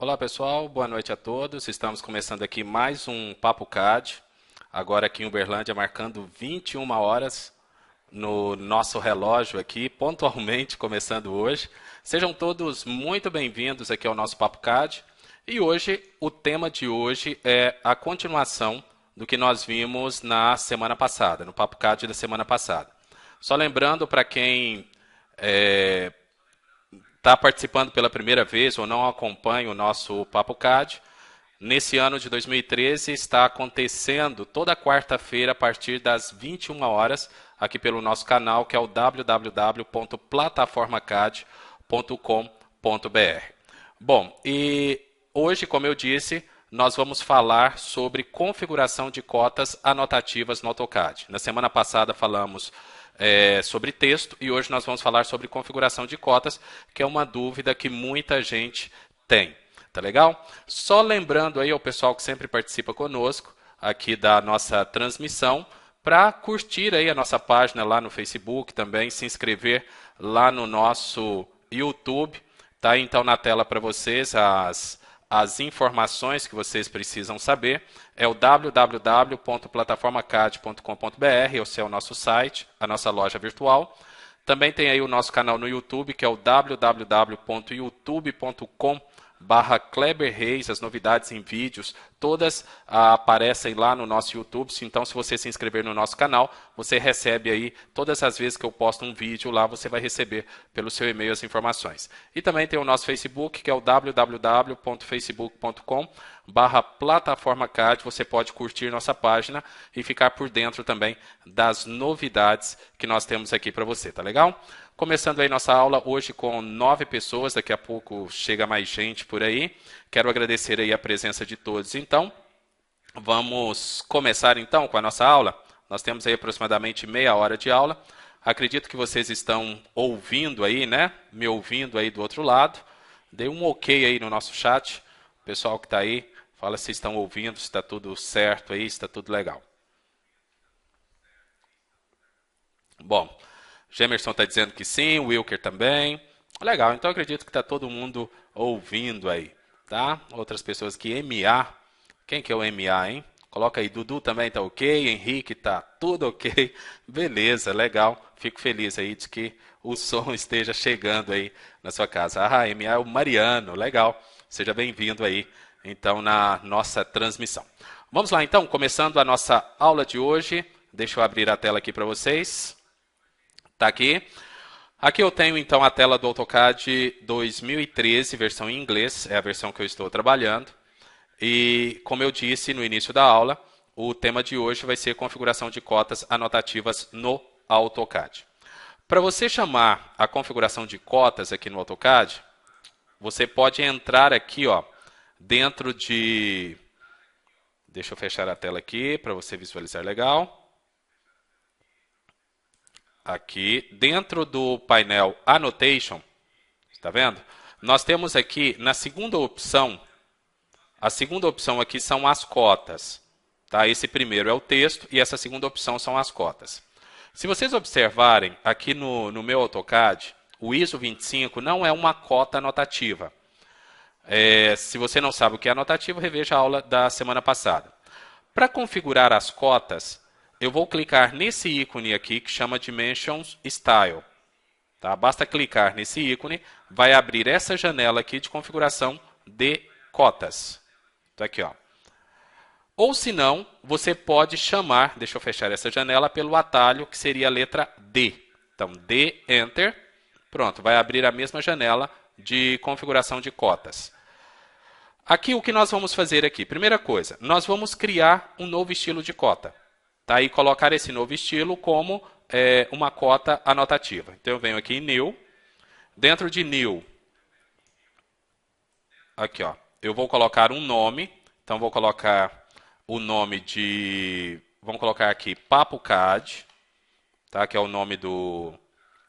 Olá pessoal, boa noite a todos. Estamos começando aqui mais um Papo CAD, agora aqui em Uberlândia, marcando 21 horas no nosso relógio aqui, pontualmente começando hoje. Sejam todos muito bem-vindos aqui ao nosso Papo CAD. E hoje, o tema de hoje é a continuação do que nós vimos na semana passada, no Papo CAD da semana passada. Só lembrando para quem está participando pela primeira vez ou não acompanha o nosso Papo CAD, nesse ano de 2013 está acontecendo toda quarta-feira a partir das 21 horas aqui pelo nosso canal, que é o www.plataformacad.com.br. Bom, e hoje, como eu disse, nós vamos falar sobre configuração de cotas anotativas no AutoCAD. Na semana passada falamos sobre texto e hoje nós vamos falar sobre configuração de cotas, que é uma dúvida que muita gente tem. Tá legal? Só lembrando aí ao pessoal que sempre participa conosco aqui da nossa transmissão, para curtir aí a nossa página lá no Facebook, também se inscrever lá no nosso YouTube. Tá? Então na tela para vocês as informações que vocês precisam saber. É o www.plataformacad.com.br, esse é o nosso site, a nossa loja virtual. Também tem aí o nosso canal no YouTube, que é o www.youtube.com/Kleber Reis, as novidades em vídeos, todas aparecem lá no nosso YouTube. Então, se você se inscrever no nosso canal, você recebe aí, todas as vezes que eu posto um vídeo lá, você vai receber pelo seu e-mail as informações. E também tem o nosso Facebook, que é o www.facebook.com/plataformacad. Você pode curtir nossa página e ficar por dentro também das novidades que nós temos aqui para você, tá legal? Começando aí nossa aula hoje com 9 pessoas, daqui a pouco chega mais gente por aí. Quero agradecer aí a presença de todos. Então, vamos começar então com a nossa aula. Nós temos aí aproximadamente meia hora de aula. Acredito que vocês estão ouvindo aí, né? Me ouvindo aí do outro lado. Dê um ok aí no nosso chat. O pessoal que está aí, fala se estão ouvindo, se está tudo certo aí, se está tudo legal. Bom, Gemerson está dizendo que sim, o Wilker também. Legal, então acredito que está todo mundo ouvindo aí, tá? Outras pessoas que MA. Quem que é o MA, hein? Coloca aí, Dudu também tá ok, Henrique tá tudo ok. Beleza, legal. Fico feliz aí de que o som esteja chegando aí na sua casa. Ah, MA é o Mariano, legal. Seja bem-vindo aí, então, na nossa transmissão. Vamos lá, então, começando a nossa aula de hoje. Deixa eu abrir a tela aqui para vocês. Tá aqui. Aqui eu tenho então a tela do AutoCAD 2013, versão em inglês, é a versão que eu estou trabalhando. E como eu disse no início da aula, o tema de hoje vai ser configuração de cotas anotativas no AutoCAD. Para você chamar a configuração de cotas aqui no AutoCAD, você pode entrar aqui, ó, dentro de... Deixa eu fechar a tela aqui para você visualizar legal. Aqui, dentro do painel Annotation, está vendo? Nós temos aqui, na segunda opção, a segunda opção aqui são as cotas. Tá? Esse primeiro é o texto e essa segunda opção são as cotas. Se vocês observarem, aqui no meu AutoCAD, o ISO 25 não é uma cota anotativa. Se você não sabe o que é anotativo, reveja a aula da semana passada. Para configurar as cotas, eu vou clicar nesse ícone aqui que chama Dimensions Style. Tá? Basta clicar nesse ícone, vai abrir essa janela aqui de configuração de cotas. Tá aqui, ó. Ou se não, você pode chamar, deixa eu fechar essa janela, pelo atalho que seria a letra D. Então, D, Enter. Pronto, vai abrir a mesma janela de configuração de cotas. Aqui o que nós vamos fazer aqui? Primeira coisa, nós vamos criar um novo estilo de cota. Tá? E colocar esse novo estilo como uma cota anotativa. Então eu venho aqui em New. Dentro de New, aqui, ó, eu vou colocar um nome. Então vou colocar o nome de... Vamos colocar aqui Papo CAD, tá? Que é o nome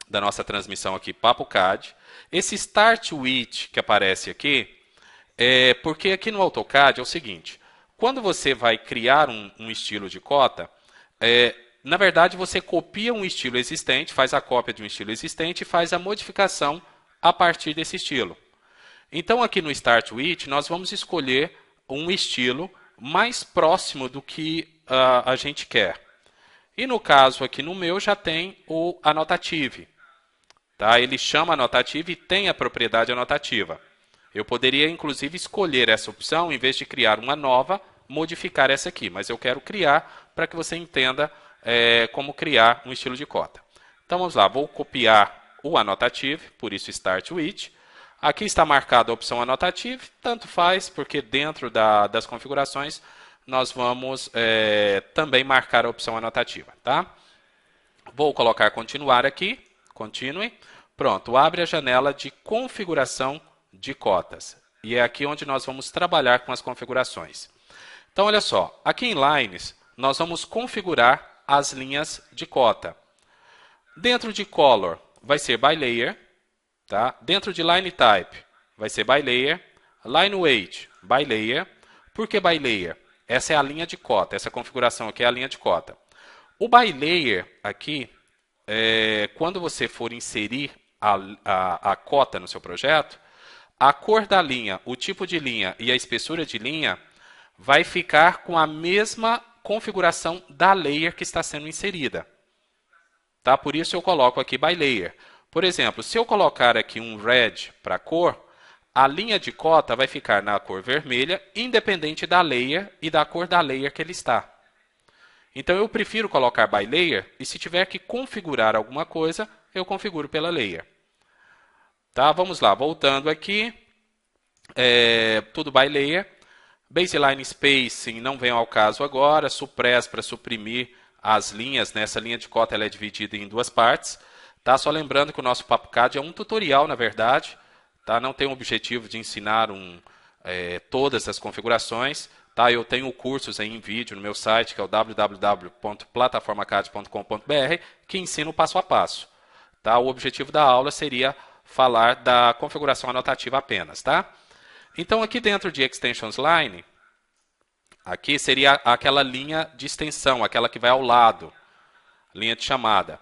da nossa transmissão aqui, Papo CAD. Esse Start With que aparece aqui, porque aqui no AutoCAD é o seguinte, quando você vai criar um estilo de cota, na verdade você copia um estilo existente, faz a cópia de um estilo existente e faz a modificação a partir desse estilo. Então, aqui no Start With, nós vamos escolher um estilo mais próximo do que a gente quer. E no caso aqui no meu já tem o Annotative. Tá? Ele chama Annotative e tem a propriedade anotativa. Eu poderia, inclusive, escolher essa opção, em vez de criar uma nova, modificar essa aqui. Mas eu quero criar para que você entenda como criar um estilo de cota. Então, vamos lá. Vou copiar o Annotative, por isso Start With. Aqui está marcada a opção Annotative. Tanto faz, porque dentro das configurações, nós vamos também marcar a opção Anotativa. Tá? Vou colocar Continuar aqui. Continue. Pronto, abre a janela de configuração de cotas. E é aqui onde nós vamos trabalhar com as configurações. Então, olha só, aqui em Lines, nós vamos configurar as linhas de cota. Dentro de Color, vai ser by Layer. Tá? Dentro de Line Type, vai ser by Layer. Line Weight, by Layer. Por que by Layer? Essa é a linha de cota, essa configuração aqui é a linha de cota. O by Layer aqui, quando você for inserir a cota no seu projeto, a cor da linha, o tipo de linha e a espessura de linha vai ficar com a mesma configuração da layer que está sendo inserida. Tá? Por isso eu coloco aqui by layer. Por exemplo, se eu colocar aqui um red para cor, a linha de cota vai ficar na cor vermelha, independente da layer e da cor da layer que ele está. Então eu prefiro colocar by layer e se tiver que configurar alguma coisa, eu configuro pela layer. Tá, vamos lá, voltando aqui, tudo by layer, baseline spacing não vem ao caso agora, suppress para suprimir as linhas, né? Essa linha de cota ela é dividida em duas partes, tá? Só lembrando que o nosso PapoCAD é um tutorial, na verdade, tá? Não tem o objetivo de ensinar todas as configurações, tá? Eu tenho cursos aí em vídeo no meu site, que é o www.plataformacad.com.br, que ensina o passo a passo, tá? O objetivo da aula seria falar da configuração anotativa apenas, tá? Então, aqui dentro de Extensions Line, aqui seria aquela linha de extensão, aquela que vai ao lado, linha de chamada.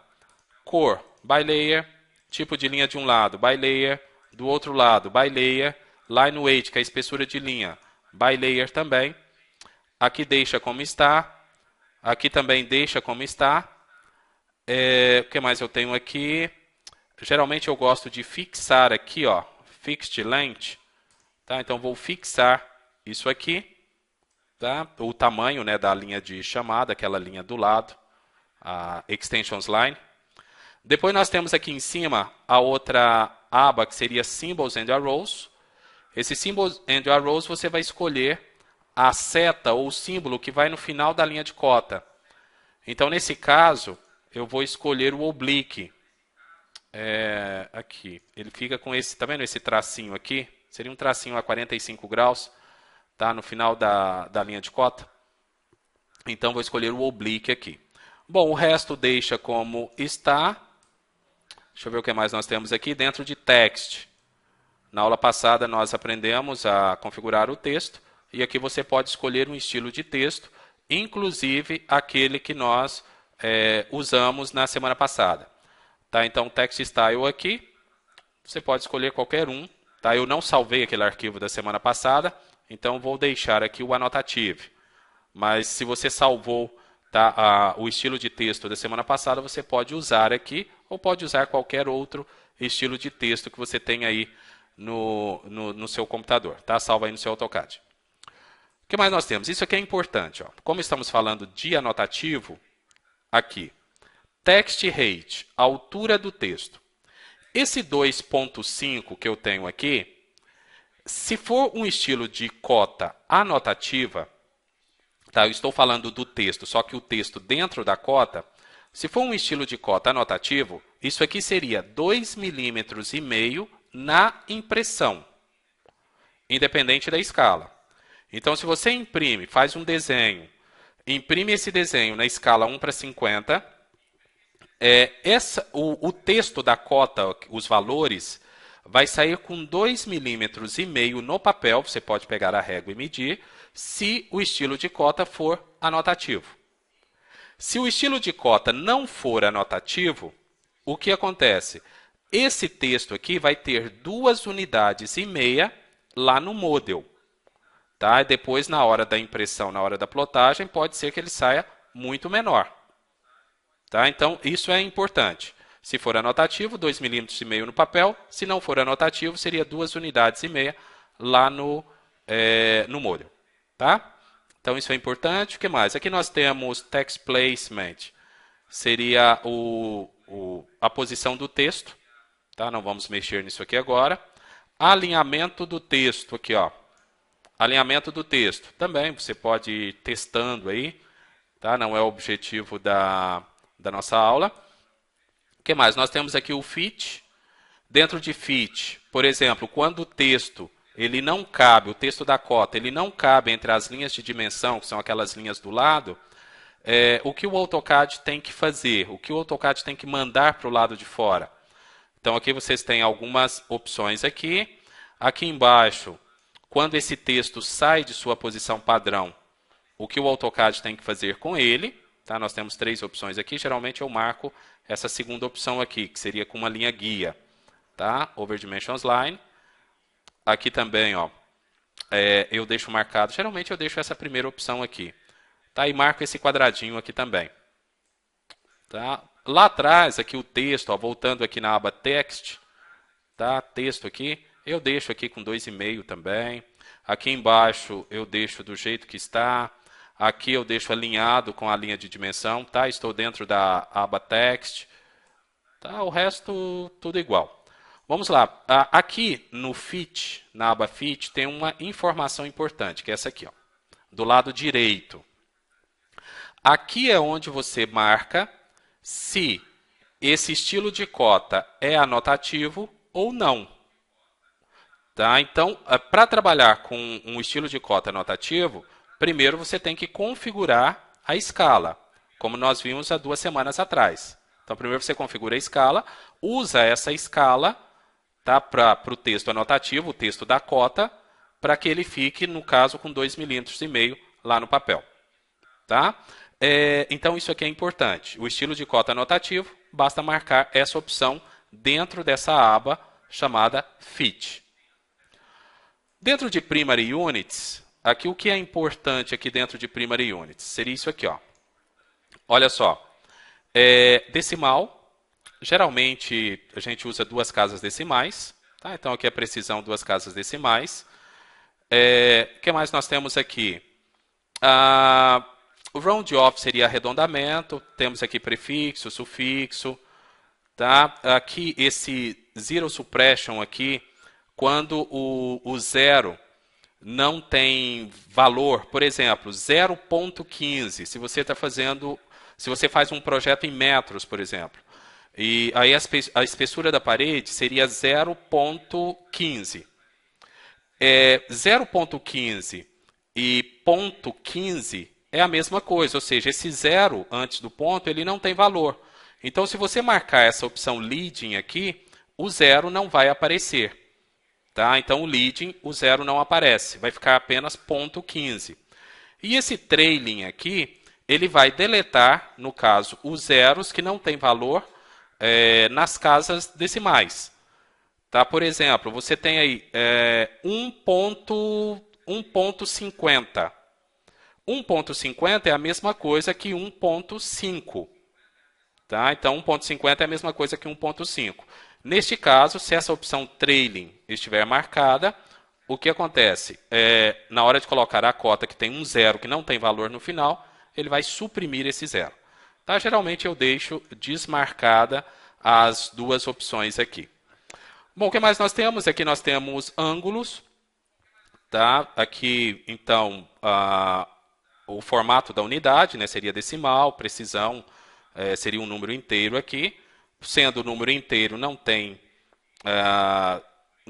Cor, by layer, tipo de linha de um lado, by layer, do outro lado, by layer, line weight, que é a espessura de linha, by layer também. Aqui deixa como está, aqui também deixa como está. O que mais eu tenho aqui? Geralmente eu gosto de fixar aqui, ó, Fixed Length. Tá? Então vou fixar isso aqui, tá? O tamanho, né, da linha de chamada, aquela linha do lado, a Extensions Line. Depois nós temos aqui em cima a outra aba que seria Symbols and Arrows. Esse Symbols and Arrows você vai escolher a seta ou o símbolo que vai no final da linha de cota. Então nesse caso eu vou escolher o oblique. Aqui, ele fica com esse, tá vendo esse tracinho aqui? Seria um tracinho a 45 graus, tá? No final da linha de cota. Então, vou escolher o oblique aqui. Bom, o resto deixa como está. Deixa eu ver o que mais nós temos aqui. Dentro de text. Na aula passada, nós aprendemos a configurar o texto. E aqui você pode escolher um estilo de texto, inclusive aquele que nós usamos na semana passada. Tá? Então, Text Style aqui, você pode escolher qualquer um. Tá? Eu não salvei aquele arquivo da semana passada, então vou deixar aqui o Annotative. Mas se você salvou, tá, o estilo de texto da semana passada, você pode usar aqui, ou pode usar qualquer outro estilo de texto que você tem aí no seu computador. Tá? Salva aí no seu AutoCAD. O que mais nós temos? Isso aqui é importante. Ó. Como estamos falando de anotativo, aqui. Text height, altura do texto. Esse 2.5 que eu tenho aqui, se for um estilo de cota anotativa, tá? Eu estou falando do texto, só que o texto dentro da cota, se for um estilo de cota anotativo, isso aqui seria 2,5 milímetros na impressão, independente da escala. Então, se você imprime, faz um desenho, imprime esse desenho na escala 1:50, o texto da cota, os valores, vai sair com 2,5 milímetros no papel, você pode pegar a régua e medir, se o estilo de cota for anotativo. Se o estilo de cota não for anotativo, o que acontece? Esse texto aqui vai ter 2,5 unidades lá no model. Tá? E depois, na hora da impressão, na hora da plotagem, pode ser que ele saia muito menor. Tá? Então, isso é importante. Se for anotativo, 2,5 mm no papel. Se não for anotativo, seria 2,5 unidades lá no model. Tá? Então, isso é importante. O que mais? Aqui nós temos text placement. Seria a posição do texto. Tá? Não vamos mexer nisso aqui agora. Alinhamento do texto. Aqui, ó. Alinhamento do texto. Também você pode ir testando aí. Tá? Não é o objetivo da nossa aula. O que mais? Nós temos aqui o fit. Dentro de fit, por exemplo, quando o texto ele não cabe, o texto da cota, ele não cabe entre as linhas de dimensão, que são aquelas linhas do lado, o que o AutoCAD tem que fazer? O que o AutoCAD tem que mandar para o lado de fora? Então, aqui vocês têm algumas opções aqui. Aqui embaixo, quando esse texto sai de sua posição padrão, o que o AutoCAD tem que fazer com ele? Tá? Nós temos 3 opções aqui. Geralmente eu marco essa segunda opção aqui, que seria com uma linha guia. Tá? Over Dimensions Line. Aqui também, ó, eu deixo marcado. Geralmente eu deixo essa primeira opção aqui. Tá? E marco esse quadradinho aqui também. Tá? Lá atrás, aqui o texto, ó, voltando aqui na aba Text, tá? Texto aqui, eu deixo aqui com 2,5 também. Aqui embaixo eu deixo do jeito que está. Aqui eu deixo alinhado com a linha de dimensão. Tá? Estou dentro da aba Text. Tá? O resto, tudo igual. Vamos lá. Aqui no Fit, na aba Fit, tem uma informação importante, que é essa aqui, ó, do lado direito. Aqui é onde você marca se esse estilo de cota é anotativo ou não. Tá? Então, para trabalhar com um estilo de cota anotativo, primeiro você tem que configurar a escala, como nós vimos há 2 semanas atrás. Então, primeiro você configura a escala, usa essa escala, tá, para o texto anotativo, o texto da cota, para que ele fique, no caso, com 2,5 mm lá no papel. Tá? Então, isso aqui é importante. O estilo de cota anotativo, basta marcar essa opção dentro dessa aba chamada Fit. Dentro de Primary Units, aqui o que é importante aqui dentro de Primary Units? Seria isso aqui, ó. Olha só. Decimal. Geralmente, a gente usa 2 casas decimais. Tá? Então, aqui é precisão 2 casas decimais. O que mais nós temos aqui? O round off seria arredondamento. Temos aqui prefixo, sufixo. Tá? Aqui, esse zero suppression aqui, quando o zero não tem valor. Por exemplo, 0,15. Se você faz um projeto em metros, por exemplo. E aí a espessura da parede seria 0,15. 0,15 e 0,15 é a mesma coisa, ou seja, esse zero antes do ponto ele não tem valor. Então, se você marcar essa opção leading aqui, o zero não vai aparecer. Tá? Então, o leading, o zero não aparece, vai ficar apenas 0,15. E esse trailing aqui, ele vai deletar, no caso, os zeros que não têm valor nas casas decimais. Tá? Por exemplo, você tem aí 1,50. 1,50 é a mesma coisa que 1,5. Tá? Então, 1,50 é a mesma coisa que 1,5. Neste caso, se essa opção trailing estiver marcada, o que acontece? Na hora de colocar a cota que tem um zero que não tem valor no final, ele vai suprimir esse zero. Tá? Geralmente eu deixo desmarcada as 2 opções aqui. Bom, o que mais nós temos? Aqui nós temos ângulos. Tá? Aqui, então, o formato da unidade, né, seria decimal, precisão seria um número inteiro aqui. Sendo o número inteiro, não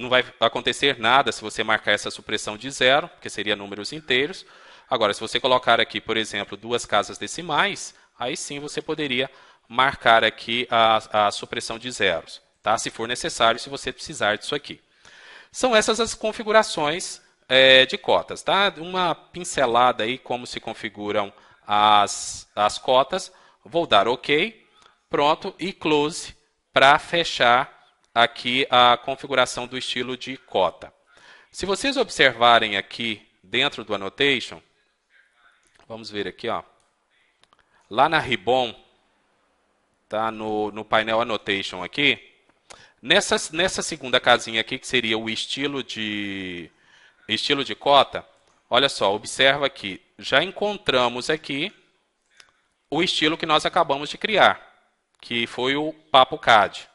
vai acontecer nada se você marcar essa supressão de zero, porque seria números inteiros. Agora, se você colocar aqui, por exemplo, 2 casas decimais, aí sim você poderia marcar aqui a supressão de zeros, tá? Se for necessário, se você precisar disso aqui. São essas as configurações de cotas. Tá? Uma pincelada aí como se configuram as cotas. Vou dar OK, pronto, e close para fechar aqui a configuração do estilo de cota. Se vocês observarem aqui dentro do annotation, vamos ver aqui, ó, lá na ribbon, tá, no painel annotation aqui, nessa segunda casinha aqui, que seria o estilo de cota, olha só, observa aqui, já encontramos aqui o estilo que nós acabamos de criar, que foi o Papo CAD.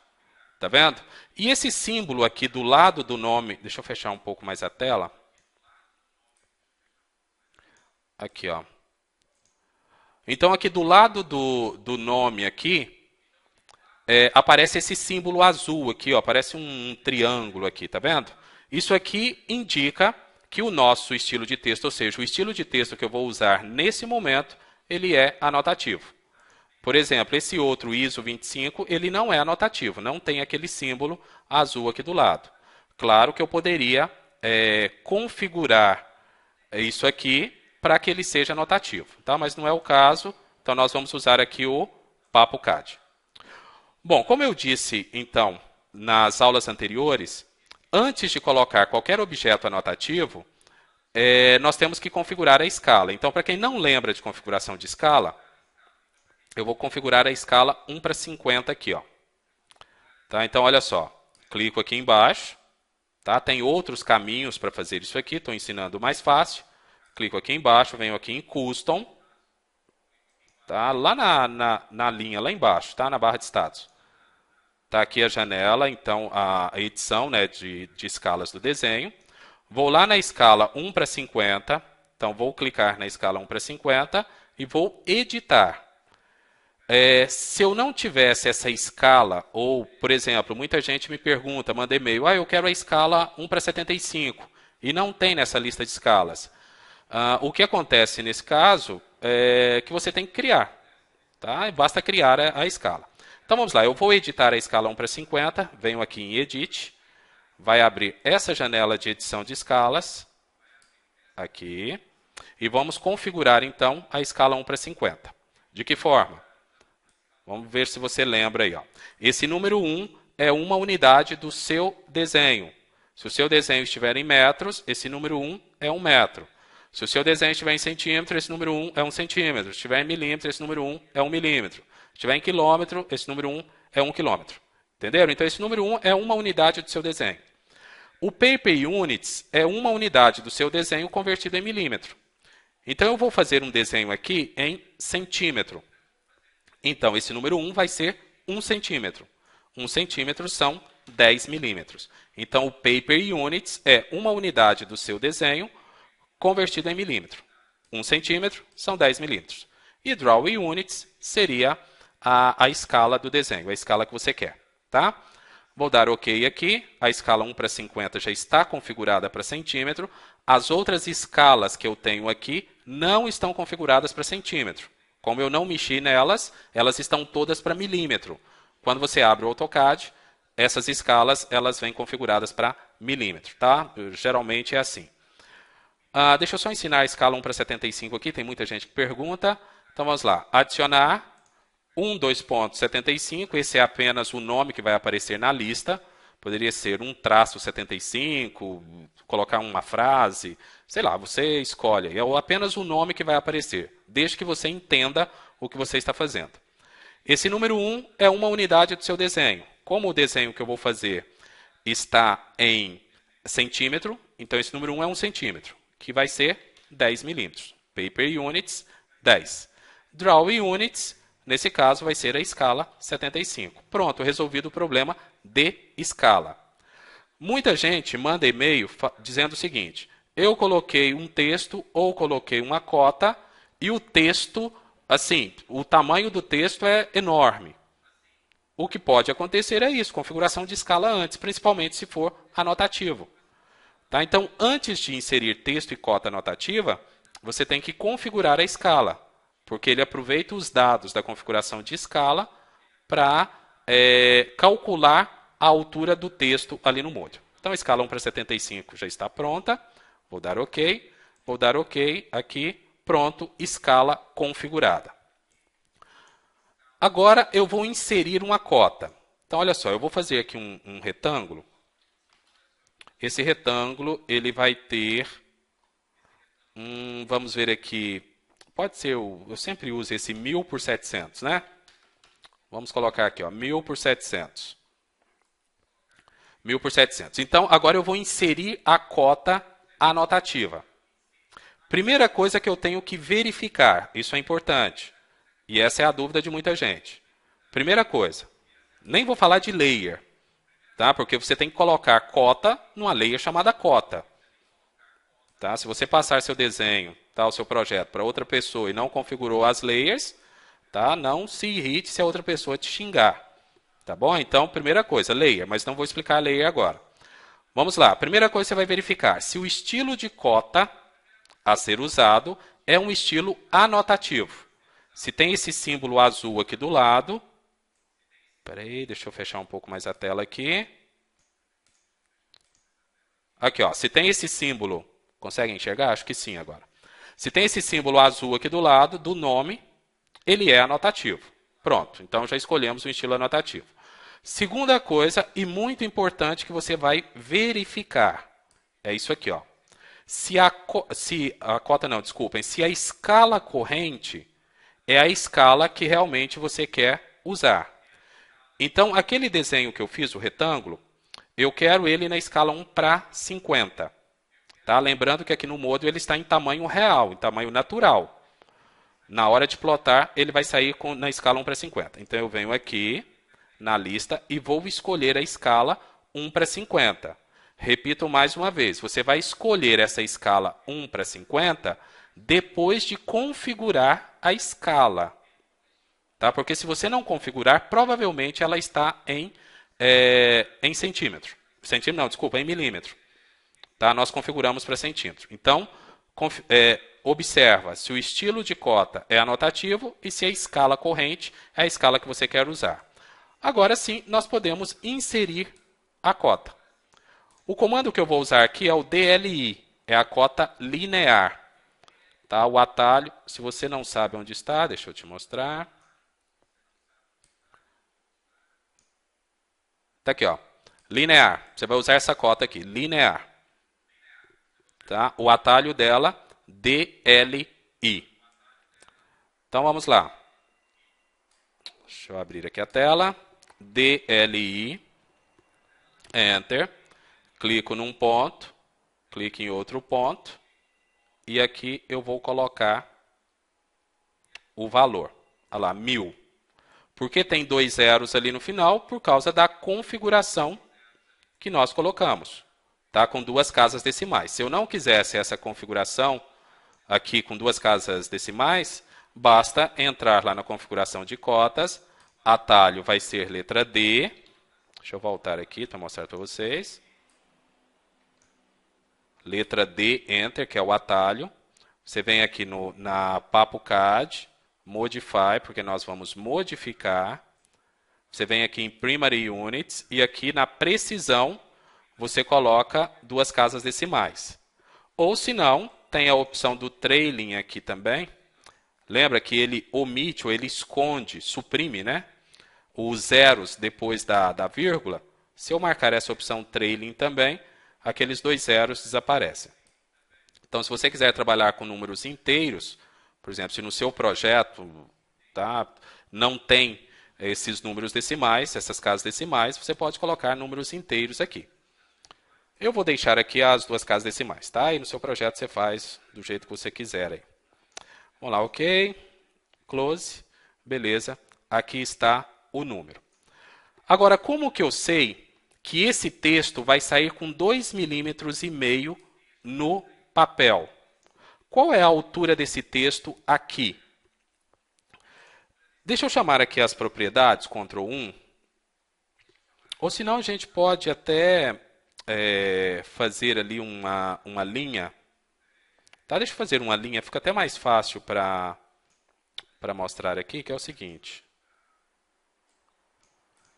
Tá vendo? E esse símbolo aqui do lado do nome, deixa eu fechar um pouco mais a tela. Aqui, ó. Então, aqui do lado do nome aqui, aparece esse símbolo azul aqui, ó, aparece um triângulo aqui, tá vendo? Isso aqui indica que o nosso estilo de texto, ou seja, o estilo de texto que eu vou usar nesse momento, ele é anotativo. Por exemplo, esse outro ISO 25, ele não é anotativo, não tem aquele símbolo azul aqui do lado. Claro que eu poderia configurar isso aqui para que ele seja anotativo, tá? Mas não é o caso, então nós vamos usar aqui o Papo CAD. Bom, como eu disse, então, nas aulas anteriores, antes de colocar qualquer objeto anotativo, nós temos que configurar a escala. Então, para quem não lembra de configuração de escala, eu vou configurar a escala 1:50 aqui, ó. Tá? Então, olha só, clico aqui embaixo, tá? Tem outros caminhos para fazer isso aqui, estou ensinando o mais fácil. Clico aqui embaixo, venho aqui em Custom, tá? Lá na linha, lá embaixo, tá? Na barra de status. Tá aqui a janela, então a edição, né, de escalas do desenho. Vou lá na escala 1:50, então vou clicar na escala 1:50 e vou editar. Se eu não tivesse essa escala, ou, por exemplo, muita gente me pergunta, manda e-mail, eu quero a escala 1:75, e não tem nessa lista de escalas. O que acontece nesse caso é que você tem que criar, tá? Basta criar a escala. Então vamos lá, eu vou editar a escala 1:50, venho aqui em Edit, vai abrir essa janela de edição de escalas, aqui, e vamos configurar então a escala 1:50. De que forma? Vamos ver se você lembra aí, ó. Esse número 1 é uma unidade do seu desenho. Se o seu desenho estiver em metros, esse número 1 é 1 metro. Se o seu desenho estiver em centímetro, esse número 1 é 1 centímetro. Se estiver em milímetro, esse número 1 é 1 milímetro. Se estiver em quilômetro, esse número 1 é 1 quilômetro. Entenderam? Então, esse número 1 é uma unidade do seu desenho. O Paper Units é uma unidade do seu desenho convertido em milímetro. Então, eu vou fazer um desenho aqui em centímetro. Então, esse número 1 vai ser 1 centímetro. 1 centímetro são 10 milímetros. Então, o Paper Units é uma unidade do seu desenho convertido em milímetro. 1 centímetro são 10 milímetros. E Draw Units seria a escala do desenho, a escala que você quer. Tá? Vou dar OK aqui. A escala 1:50 já está configurada para centímetro. As outras escalas que eu tenho aqui não estão configuradas para centímetro. Como eu não mexi nelas, elas estão todas para milímetro. Quando você abre o AutoCAD, essas escalas elas vêm configuradas para milímetro. Tá? Geralmente é assim. Deixa eu só ensinar a escala 1:75 aqui, tem muita gente que pergunta. Então vamos lá. Adicionar 2.75, esse é apenas o nome que vai aparecer na lista. Poderia ser 1-75, colocar uma frase, sei lá, você escolhe. É apenas o nome que vai aparecer, desde que você entenda o que você está fazendo. Esse número 1 é uma unidade do seu desenho. Como o desenho que eu vou fazer está em centímetro, então esse número 1 é 1 centímetro, que vai ser 10 milímetros. Paper Units, 10. Draw Units, nesse caso, vai ser a escala 75. Pronto, resolvido o problema de escala. Muita gente manda e-mail dizendo o seguinte, eu coloquei um texto ou coloquei uma cota e o texto, assim, o tamanho do texto é enorme. O que pode acontecer é isso, configuração de escala antes, principalmente se for anotativo. Tá? Então, antes de inserir texto e cota anotativa, você tem que configurar a escala, porque ele aproveita os dados da configuração de escala para calcular a altura do texto ali no Moodle. Então, a escala 1:75 já está pronta. Vou dar OK. Vou dar OK aqui. Pronto, escala configurada. Agora, eu vou inserir uma cota. Então, olha só, eu vou fazer aqui um retângulo. esse retângulo ele vai ter, vamos ver aqui, pode ser, eu sempre uso esse 1000 por 700, né? Vamos colocar aqui, ó, 1000 por 700. 1000 por 700. Então, agora eu vou inserir a cota anotativa. Primeira coisa que eu tenho que verificar, isso é importante, e essa é a dúvida de muita gente. Primeira coisa, nem vou falar de layer, tá? Porque você tem que colocar cota numa layer chamada cota. Tá? Se você passar seu desenho, tá, o seu projeto para outra pessoa e não configurou as layers, tá? Não se irrite se a outra pessoa te xingar. Tá bom? Então, primeira coisa, layer, mas não vou explicar a layer agora. Vamos lá, primeira coisa você vai verificar se o estilo de cota a ser usado é um estilo anotativo. Se tem esse símbolo azul aqui do lado, espera aí, deixa eu fechar um pouco mais a tela aqui. Aqui, ó, se tem esse símbolo, consegue enxergar? Acho que sim agora. Se tem esse símbolo azul aqui do lado do nome, ele é anotativo. Pronto, então já escolhemos o estilo anotativo. Segunda coisa, e muito importante, que você vai verificar, é isso aqui, ó. Se a escala corrente é a escala que realmente você quer usar. Então, aquele desenho que eu fiz, o retângulo, eu quero ele na escala 1:50. Tá? Lembrando que aqui no Moodle ele está em tamanho real, em tamanho natural. Na hora de plotar, ele vai sair na escala 1:50. Então, eu venho aqui na lista e vou escolher a escala 1:50. Repito mais uma vez, você vai escolher essa escala 1:50 depois de configurar a escala. Tá? Porque se você não configurar, provavelmente ela está em centímetro. Centímetro não, desculpa, em milímetro. Tá? Nós configuramos para centímetro. Então, observa se o estilo de cota é anotativo e se a escala corrente é a escala que você quer usar. Agora sim, nós podemos inserir a cota. O comando que eu vou usar aqui é o DLI, é a cota linear. Tá? O atalho, se você não sabe onde está, deixa eu te mostrar. Está aqui, ó, linear. Você vai usar essa cota aqui, linear. Tá? O atalho dela, DLI. Então vamos lá. Deixa eu abrir aqui a tela. DLI, Enter. Clico num ponto, clico em outro ponto, e aqui eu vou colocar o valor. Olha lá, 1000. Por que tem 2 zeros ali no final? Por causa da configuração que nós colocamos. Tá? Com 2 casas decimais. Se eu não quisesse essa configuração aqui com 2 casas decimais, basta entrar lá na configuração de cotas. Atalho vai ser letra D. Deixa eu voltar aqui para mostrar para vocês. Letra D, Enter, que é o atalho. Você vem aqui na PapoCAD, Modify, porque nós vamos modificar. Você vem aqui em Primary Units e aqui na precisão você coloca 2 casas decimais. Ou se não, tem a opção do trailing aqui também. Lembra que ele omite ou ele esconde, suprime, né? Os zeros depois da vírgula. Se eu marcar essa opção trailing também, aqueles 2 zeros desaparecem. Então, se você quiser trabalhar com números inteiros, por exemplo, se no seu projeto não tem esses números decimais, essas casas decimais, você pode colocar números inteiros aqui. Eu vou deixar aqui as 2 casas decimais, tá? E no seu projeto você faz do jeito que você quiser aí. Vamos lá, ok. Close. Beleza. Aqui está o número. Agora, como que eu sei que esse texto vai sair com 2,5 milímetros no papel? Qual é a altura desse texto aqui? Deixa eu chamar aqui as propriedades, Ctrl 1. Ou senão a gente pode até fazer ali uma linha. Tá? Deixa eu fazer uma linha, fica até mais fácil para mostrar aqui, que é o seguinte.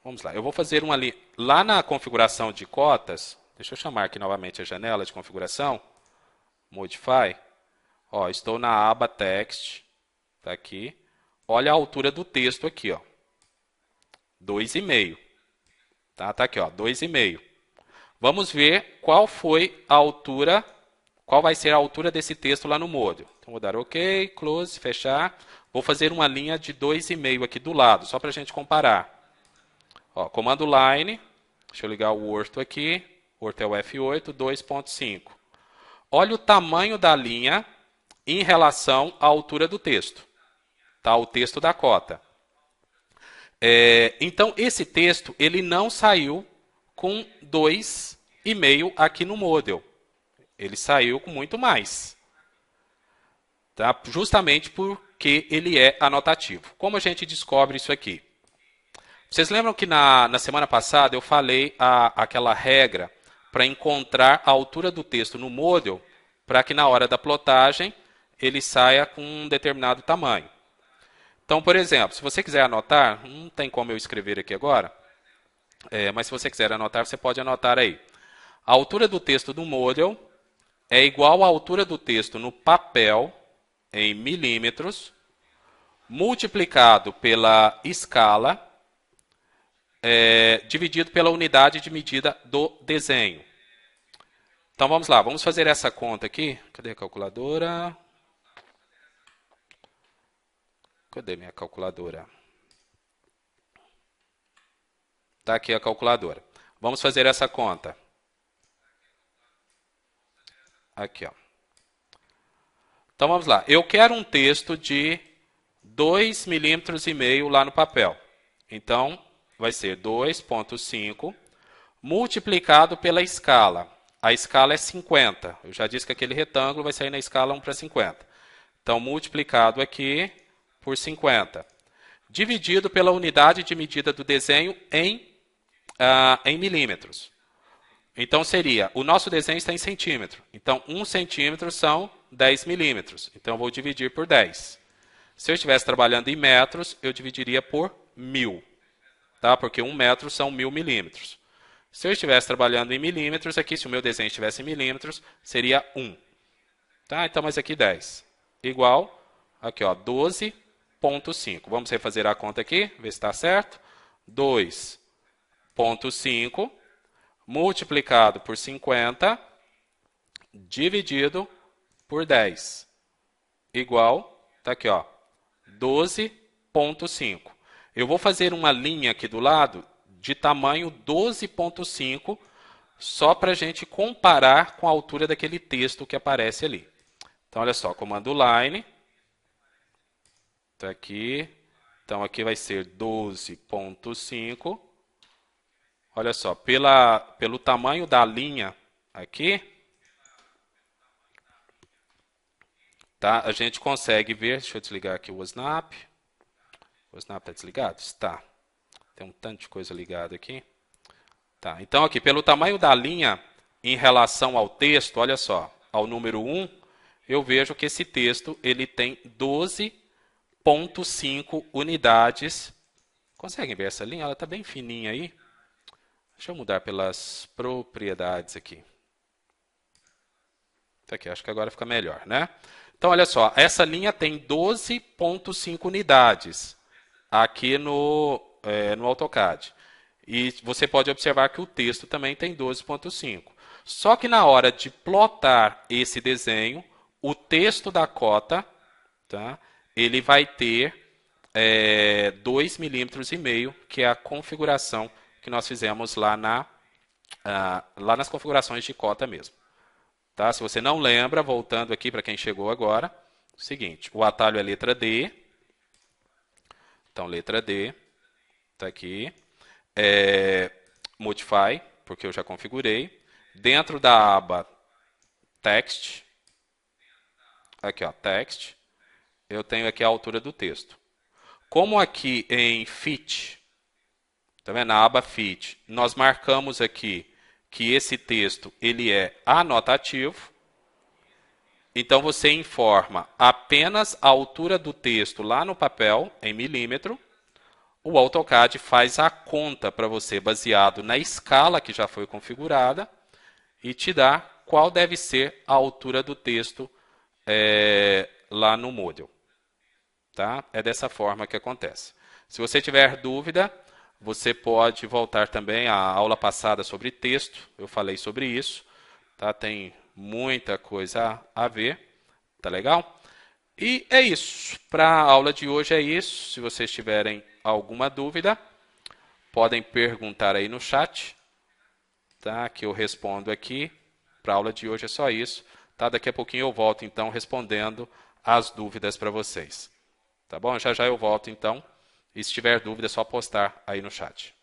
Vamos lá, eu vou fazer uma linha. Lá na configuração de cotas, deixa eu chamar aqui novamente a janela de configuração, Modify. Ó, estou na aba Text, tá aqui. Olha a altura do texto aqui, ó. 2,5. Tá aqui, ó, 2,5. Vamos ver qual foi a altura, qual vai ser a altura desse texto lá no Moodle. Então, vou dar OK, close, fechar. Vou fazer uma linha de 2,5 aqui do lado, só para a gente comparar. Ó, comando line, deixa eu ligar o orto aqui. O orto é o F8, 2,5. Olha o tamanho da linha em relação à altura do texto. Tá? O texto da cota. Então, esse texto ele não saiu com 2,5 aqui no Moodle. Ele saiu com muito mais. Tá? Justamente porque ele é anotativo. Como a gente descobre isso aqui? Vocês lembram que na semana passada eu falei aquela regra para encontrar a altura do texto no Moodle para que na hora da plotagem ele saia com um determinado tamanho. Então, por exemplo, se você quiser anotar, não tem como eu escrever aqui agora, mas se você quiser anotar, você pode anotar aí. A altura do texto do Moodle é igual à altura do texto no papel, em milímetros, multiplicado pela escala, dividido pela unidade de medida do desenho. Então, vamos lá, vamos fazer essa conta aqui. Cadê a calculadora? Cadê minha calculadora? Está aqui a calculadora. Vamos fazer essa conta. Aqui, ó. Então, vamos lá. Eu quero um texto de 2,5 milímetros lá no papel. Então, vai ser 2,5 multiplicado pela escala. A escala é 50. Eu já disse que aquele retângulo vai sair na escala 1/50. Então, multiplicado aqui por 50. Dividido pela unidade de medida do desenho em milímetros. Então, seria, o nosso desenho está em centímetro. Então, 1 centímetro são 10 milímetros. Então, eu vou dividir por 10. Se eu estivesse trabalhando em metros, eu dividiria por 1000. Tá? Porque 1 metro são 1000 milímetros. Se eu estivesse trabalhando em milímetros, aqui, se o meu desenho estivesse em milímetros, seria 1. Tá? Então, mas aqui 10. Igual, aqui, ó, 12,5. Vamos refazer a conta aqui, ver se está certo. 2,5 multiplicado por 50, dividido por 10. Igual, tá aqui, ó, 12,5. Eu vou fazer uma linha aqui do lado de tamanho 12,5, só para a gente comparar com a altura daquele texto que aparece ali. Então, olha só, comando line. Tá aqui. Então, aqui vai ser 12,5. Olha só, pelo tamanho da linha aqui, tá? A gente consegue ver, deixa eu desligar aqui o Snap. O Snap está desligado? Está. Tem um tanto de coisa ligada aqui. Tá, então aqui, pelo tamanho da linha em relação ao texto, olha só, ao número 1, eu vejo que esse texto ele tem 12,5 unidades. Conseguem ver essa linha? Ela está bem fininha aí. Deixa eu mudar pelas propriedades aqui. Tá aqui, acho que agora fica melhor, né? Então, olha só, essa linha tem 12,5 unidades aqui no AutoCAD. E você pode observar que o texto também tem 12,5. Só que na hora de plotar esse desenho, o texto da cota, tá, ele vai ter 2,5 milímetros, que é a configuração que nós fizemos lá nas configurações de cota mesmo. Tá? Se você não lembra, voltando aqui para quem chegou agora, o seguinte, o atalho é letra D. Então, letra D, está aqui. Modify, porque eu já configurei. Dentro da aba Text, aqui, ó, Text, eu tenho aqui a altura do texto. Como aqui em Fit, tá vendo? Na aba Fit, nós marcamos aqui que esse texto ele é anotativo. Então, você informa apenas a altura do texto lá no papel, em milímetro. O AutoCAD faz a conta para você, baseado na escala que já foi configurada, e te dá qual deve ser a altura do texto lá no Moodle. Tá? É dessa forma que acontece. Se você tiver dúvida, Você pode voltar também à aula passada sobre texto, eu falei sobre isso, tá? Tem muita coisa a ver, tá legal? E é isso, para a aula de hoje é isso. Se vocês tiverem alguma dúvida, podem perguntar aí no chat, tá? Que eu respondo aqui. Para a aula de hoje é só isso, tá? Daqui a pouquinho eu volto então respondendo as dúvidas para vocês. Tá bom? Já já eu volto então. E se tiver dúvida é só postar aí no chat.